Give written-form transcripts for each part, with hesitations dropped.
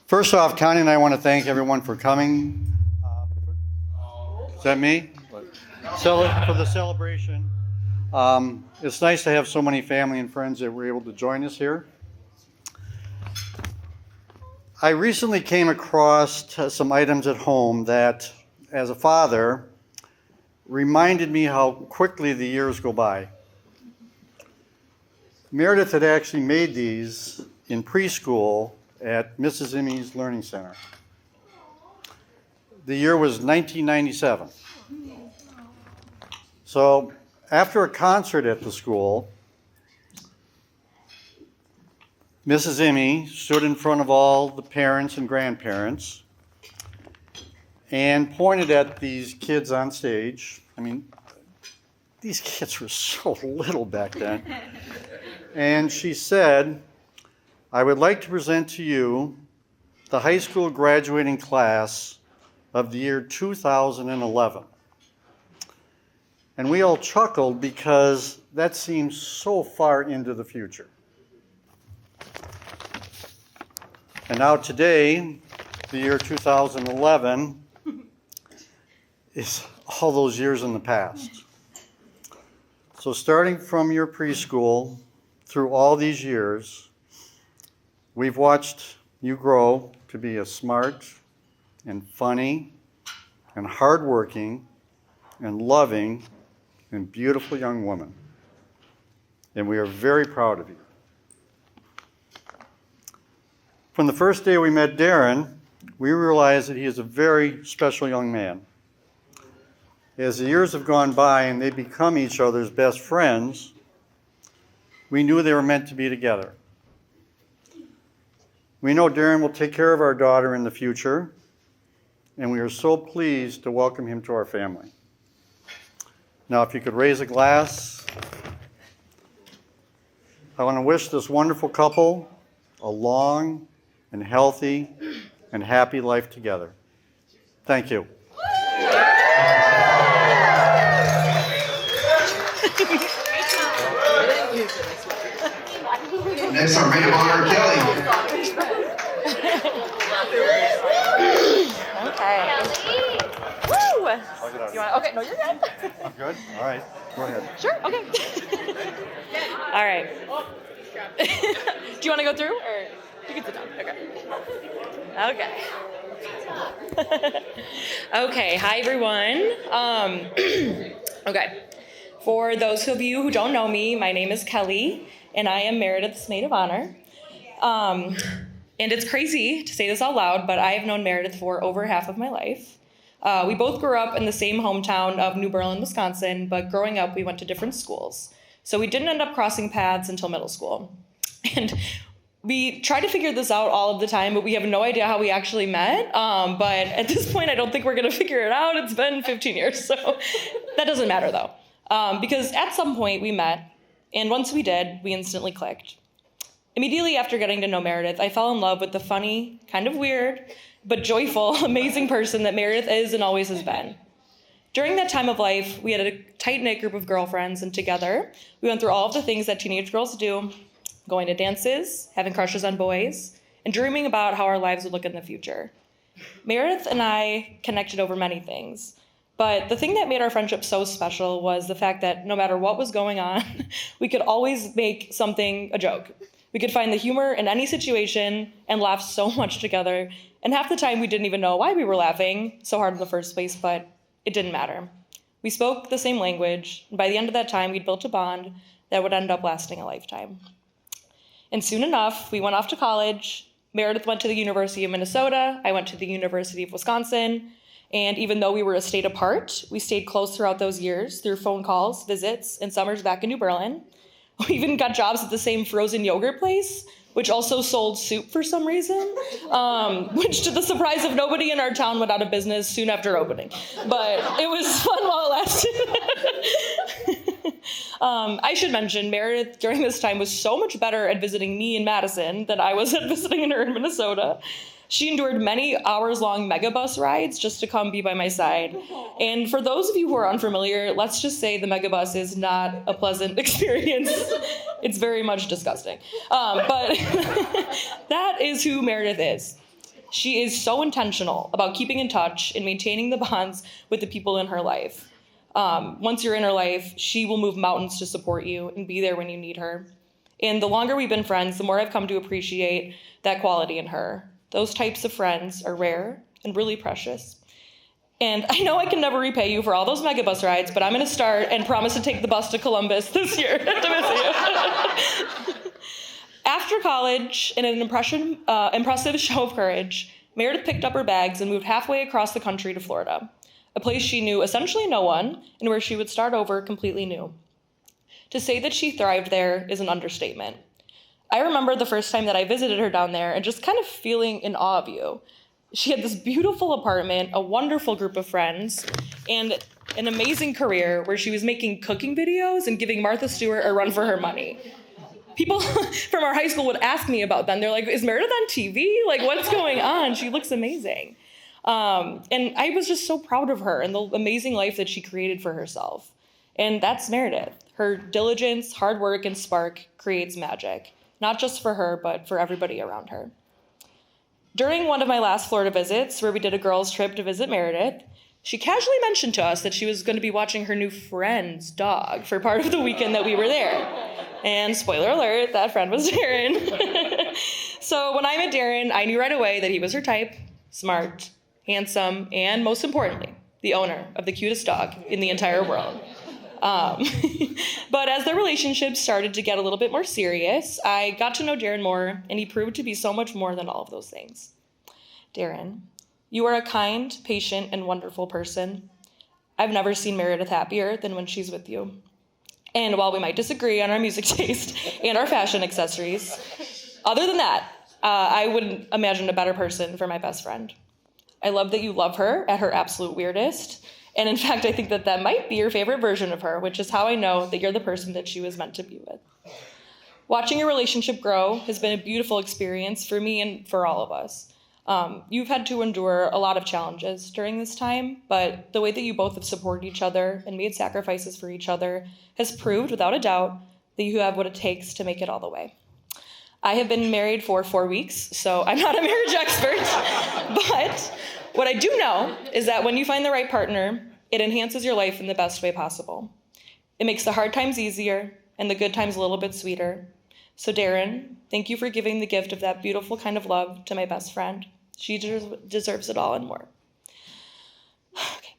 First off, Connie and I want to thank everyone for coming. Is that me? For the celebration. It's nice to have so many family and friends that were able to join us here. I recently came across some items at home that, as a father, reminded me how quickly the years go by. Meredith had actually made these in preschool at Mrs. Emmy's Learning Center. The year was 1997. So after a concert at the school, Mrs. Emmy stood in front of all the parents and grandparents and pointed at these kids on stage. I mean, these kids were so little back then. And she said, "I would like to present to you the high school graduating class of the year 2011. And we all chuckled because that seems so far into the future. And now today, the year 2011, is all those years in the past. So starting from your preschool through all these years, we've watched you grow to be a smart and funny and hardworking and loving and beautiful young woman. And we are very proud of you. From the first day we met Darren, we realized that he is a very special young man. As the years have gone by and they become each other's best friends, we knew they were meant to be together. We know Darren will take care of our daughter in the future, and we are so pleased to welcome him to our family. Now, if you could raise a glass, I want to wish this wonderful couple a long and healthy and happy life together. Thank you. Next, our maid of honor, Kelly. Okay. Woo! You want? Okay. No, you're good. I'm good? All right. Go ahead. Sure. Okay. All right. Do you want to go through, or you can sit down? Okay. Okay. Okay. Hi, everyone. Okay. For those of you who don't know me, my name is Kelly, and I am Meredith's maid of honor. And it's crazy to say this out loud, but I have known Meredith for over half of my life. We both grew up in the same hometown of New Berlin, Wisconsin, but growing up, we went to different schools. So we didn't end up crossing paths until middle school. And we try to figure this out all of the time, but we have no idea how we actually met. But at this point, I don't think we're going to figure it out. It's been 15 years, so that doesn't matter, though. Because at some point, we met, and once we did, we instantly clicked. Immediately after getting to know Meredith, I fell in love with the funny, kind of weird, but joyful, amazing person that Meredith is and always has been. During that time of life, we had a tight-knit group of girlfriends, and together, we went through all of the things that teenage girls do, going to dances, having crushes on boys, and dreaming about how our lives would look in the future. Meredith and I connected over many things, but the thing that made our friendship so special was the fact that no matter what was going on, we could always make something a joke. We could find the humor in any situation and laugh so much together. And half the time we didn't even know why we were laughing so hard in the first place, but it didn't matter. We spoke the same language, and by the end of that time, we'd built a bond that would end up lasting a lifetime. And soon enough, we went off to college. Meredith went to the University of Minnesota. I went to the University of Wisconsin. And even though we were a state apart, we stayed close throughout those years through phone calls, visits, and summers back in New Berlin. We even got jobs at the same frozen yogurt place, which also sold soup for some reason, which to the surprise of nobody in our town went out of business soon after opening. But it was fun while it lasted. I should mention, Meredith during this time was so much better at visiting me in Madison than I was at visiting her in Minnesota. She endured many hours-long megabus rides just to come be by my side. And for those of you who are unfamiliar, let's just say the megabus is not a pleasant experience. It's very much disgusting. But that is who Meredith is. She is so intentional about keeping in touch and maintaining the bonds with the people in her life. Once you're in her life, she will move mountains to support you and be there when you need her. And the longer we've been friends, the more I've come to appreciate that quality in her. Those types of friends are rare and really precious. And I know I can never repay you for all those megabus rides, but I'm going to start and promise to take the bus to Columbus this year to visit you. After college, in an impressive show of courage, Meredith picked up her bags and moved halfway across the country to Florida, a place she knew essentially no one and where she would start over completely new. To say that she thrived there is an understatement. I remember the first time that I visited her down there and just kind of feeling in awe of you. She had this beautiful apartment, a wonderful group of friends, and an amazing career where she was making cooking videos and giving Martha Stewart a run for her money. People from our high school would ask me about them. They're like, is Meredith on TV? Like, what's going on? She looks amazing. And I was just so proud of her and the amazing life that she created for herself. And that's Meredith. Her diligence, hard work, and spark creates magic, not just for her, but for everybody around her. During one of my last Florida visits, where we did a girls' trip to visit Meredith, she casually mentioned to us that she was going to be watching her new friend's dog for part of the weekend that we were there. And spoiler alert, that friend was Darren. So when I met Darren, I knew right away that he was her type, smart, handsome, and most importantly, the owner of the cutest dog in the entire world. But as their relationship started to get a little bit more serious, I got to know Darren more, and he proved to be so much more than all of those things. Darren, you are a kind, patient, and wonderful person. I've never seen Meredith happier than when she's with you. And while we might disagree on our music taste and our fashion accessories, other than that, I wouldn't imagine a better person for my best friend. I love that you love her at her absolute weirdest. And in fact, I think that that might be your favorite version of her, which is how I know that you're the person that she was meant to be with. Watching your relationship grow has been a beautiful experience for me and for all of us. You've had to endure a lot of challenges during this time, but the way that you both have supported each other and made sacrifices for each other has proved, without a doubt, that you have what it takes to make it all the way. I have been married for 4 weeks, so I'm not a marriage expert, but what I do know is that when you find the right partner, it enhances your life in the best way possible. It makes the hard times easier and the good times a little bit sweeter. So Darren, thank you for giving the gift of that beautiful kind of love to my best friend. She deserves it all and more. Okay.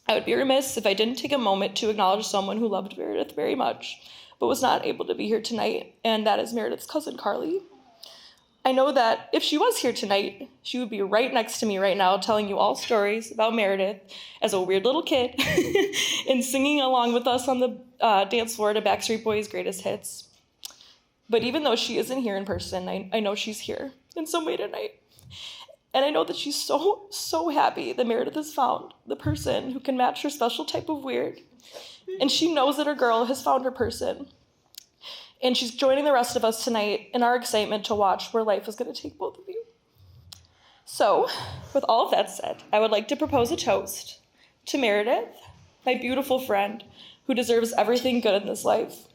I would be remiss if I didn't take a moment to acknowledge someone who loved Meredith very much, but was not able to be here tonight, and that is Meredith's cousin, Carly. I know that if she was here tonight, she would be right next to me right now telling you all stories about Meredith as a weird little kid and singing along with us on the dance floor to Backstreet Boys' greatest hits. But even though she isn't here in person, I know she's here in some way tonight. And I know that she's so happy that Meredith has found the person who can match her special type of weird. And she knows that her girl has found her person. And she's joining the rest of us tonight in our excitement to watch where life is going to take both of you. So, with all of that said, I would like to propose a toast to Meredith, my beautiful friend, who deserves everything good in this life,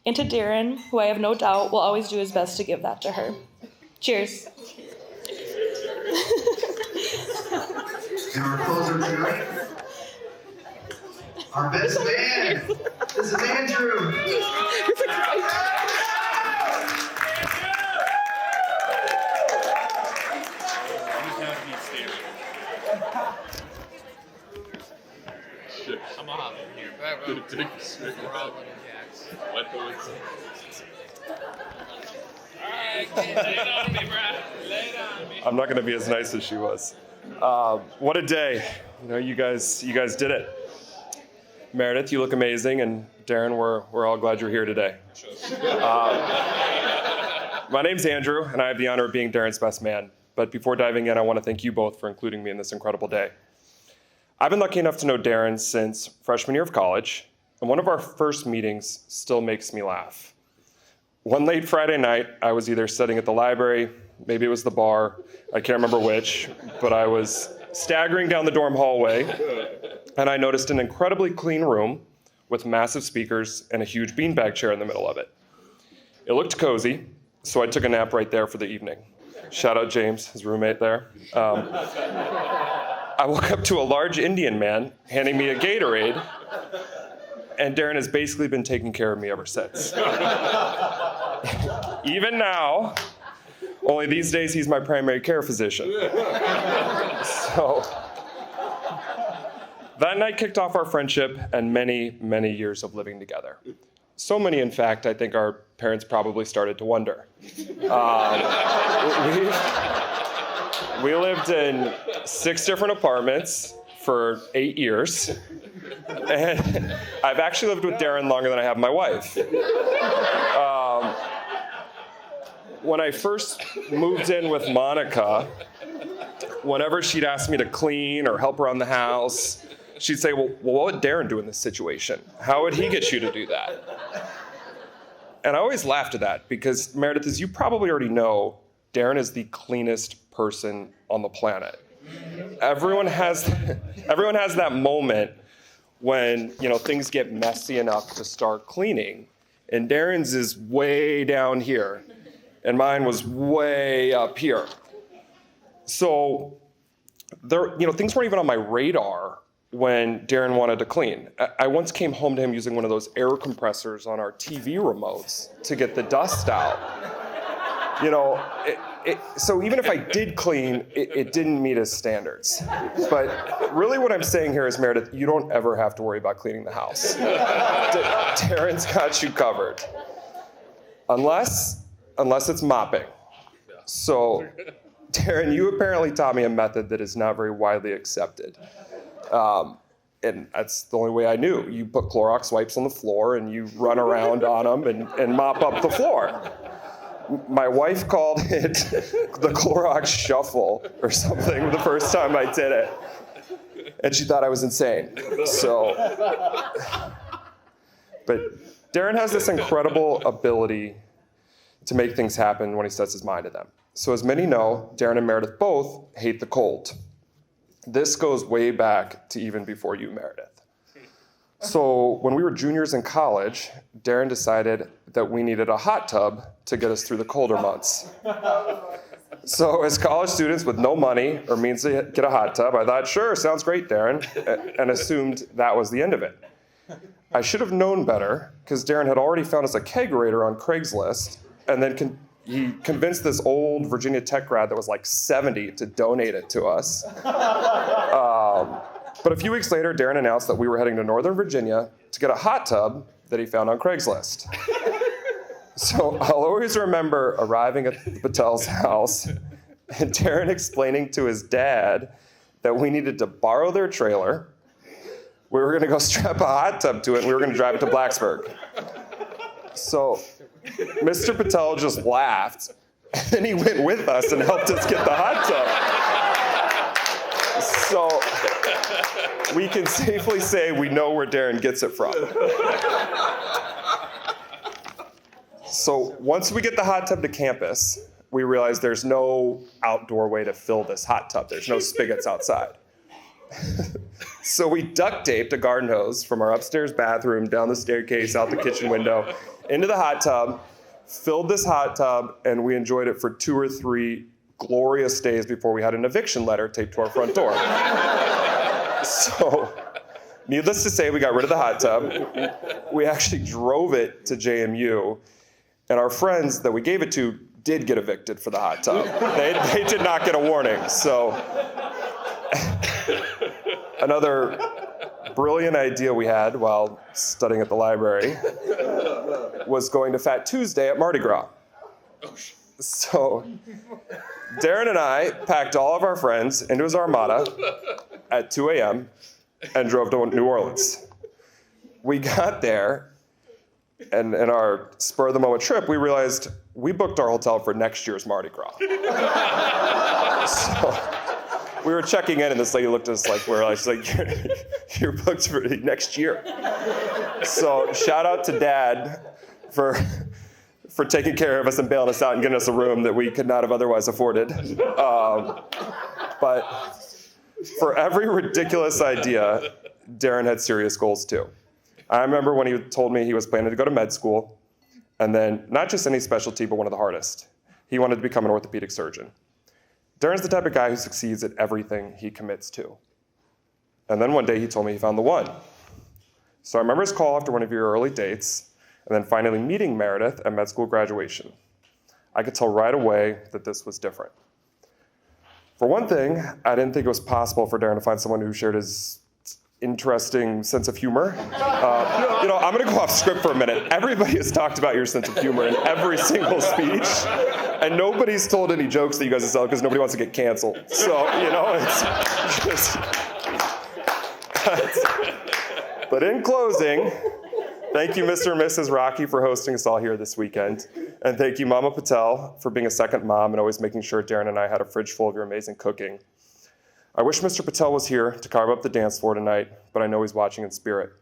and to Darren, who I have no doubt will always do his best to give that to her. Cheers. And our closer tonight, our best man. This is Andrew. I'm off here. Gonna take a swig. We're all little jacks. What the Alright, lay it on me, bro. Lay it on me. I'm not going to be as nice as she was. What a day. You guys did it. Meredith, you look amazing, and Darren, we're all glad you're here today. My name's Andrew, and I have the honor of being Darren's best man. But before diving in, I want to thank you both for including me in this incredible day. I've been lucky enough to know Darren since freshman year of college, and one of our first meetings still makes me laugh. One late Friday night, I was either studying at the library, maybe it was the bar, I can't remember which, but I was staggering down the dorm hallway, and I noticed an incredibly clean room with massive speakers and a huge beanbag chair in the middle of it. It looked cozy, so I took a nap right there for the evening. Shout out James, his roommate there. I woke up to a large Indian man handing me a Gatorade, and Darren has basically been taking care of me ever since. Even now, only these days he's my primary care physician. So that night kicked off our friendship and many, many years of living together. So many, in fact, I think our parents probably started to wonder. We lived in 6 different apartments for 8 years. And I've actually lived with Darren longer than I have my wife. When I first moved in with Monica, whenever she'd ask me to clean or help around the house, she'd say, well, what would Darren do in this situation? How would he get you to do that? And I always laughed at that because, Meredith, as you probably already know, Darren is the cleanest person on the planet. Everyone has that moment when, things get messy enough to start cleaning. And Darren's is way down here, and mine was way up here. So things weren't even on my radar when Darren wanted to clean. I once came home to him using one of those air compressors on our TV remotes to get the dust out. So even if I did clean, it didn't meet his standards. But really what I'm saying here is, Meredith, you don't ever have to worry about cleaning the house. Darren's got you covered. Unless it's mopping. So, Darren, you apparently taught me a method that is not very widely accepted. And that's the only way I knew. You put Clorox wipes on the floor and you run around on them and mop up the floor. My wife called it the Clorox shuffle or something the first time I did it. And she thought I was insane. But Darren has this incredible ability to make things happen when he sets his mind to them. So as many know, Darren and Meredith both hate the cold. This goes way back to even before you, Meredith. So when we were juniors in college, Darren decided that we needed a hot tub to get us through the colder months. So as college students with no money or means to get a hot tub, I thought, sure, sounds great, Darren, and assumed that was the end of it. I should have known better, because Darren had already found us a kegerator on Craigslist, and then he convinced this old Virginia Tech grad that was like 70 to donate it to us. But a few weeks later, Darren announced that we were heading to Northern Virginia to get a hot tub that he found on Craigslist. So I'll always remember arriving at the Patel's house and Darren explaining to his dad that we needed to borrow their trailer. We were going to go strap a hot tub to it, and we were going to drive it to Blacksburg. So Mr. Patel just laughed, and then he went with us and helped us get the hot tub. So we can safely say we know where Darren gets it from. So once we get the hot tub to campus, we realize there's no outdoor way to fill this hot tub. There's no spigots outside. So we duct taped a garden hose from our upstairs bathroom down the staircase, out the kitchen window, into the hot tub, filled this hot tub, and we enjoyed it for 2 or 3 glorious days before we had an eviction letter taped to our front door. So, needless to say, we got rid of the hot tub. We actually drove it to JMU, and our friends that we gave it to did get evicted for the hot tub. They did not get a warning. So, another brilliant idea we had while studying at the library was going to Fat Tuesday at Mardi Gras. So Darren and I packed all of our friends into his Armada at 2 a.m. and drove to New Orleans. We got there, and in our spur-of-the-moment trip, we realized we booked our hotel for next year's Mardi Gras. So we were checking in, and this lady looked at us like she's like, you're booked for next year. So shout out to Dad for taking care of us and bailing us out and getting us a room that we could not have otherwise afforded. But for every ridiculous idea, Darren had serious goals too. I remember when he told me he was planning to go to med school, and then not just any specialty, but one of the hardest. he wanted to become an orthopedic surgeon. Darren's the type of guy who succeeds at everything he commits to. And then one day he told me he found the one. So I remember his call after one of your early dates, and then finally meeting Meredith at med school graduation. I could tell right away that this was different. For one thing, I didn't think it was possible for Darren to find someone who shared his interesting sense of humor. I'm gonna go off script for a minute. Everybody has talked about your sense of humor in every single speech, and nobody's told any jokes that you guys have told because nobody wants to get canceled. So, it's just... But in closing, thank you, Mr. and Mrs. Rocky, for hosting us all here this weekend. And thank you, Mama Patel, for being a second mom and always making sure Darren and I had a fridge full of your amazing cooking. I wish Mr. Patel was here to carve up the dance floor tonight, but I know he's watching in spirit.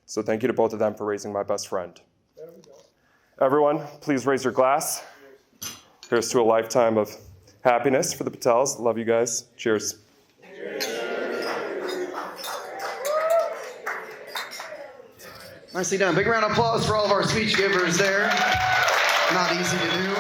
So thank you to both of them for raising my best friend. Everyone, please raise your glass. Here's to a lifetime of happiness for the Patels. Love you guys. Cheers. Nicely done. Big round of applause for all of our speech givers there. Not easy to do.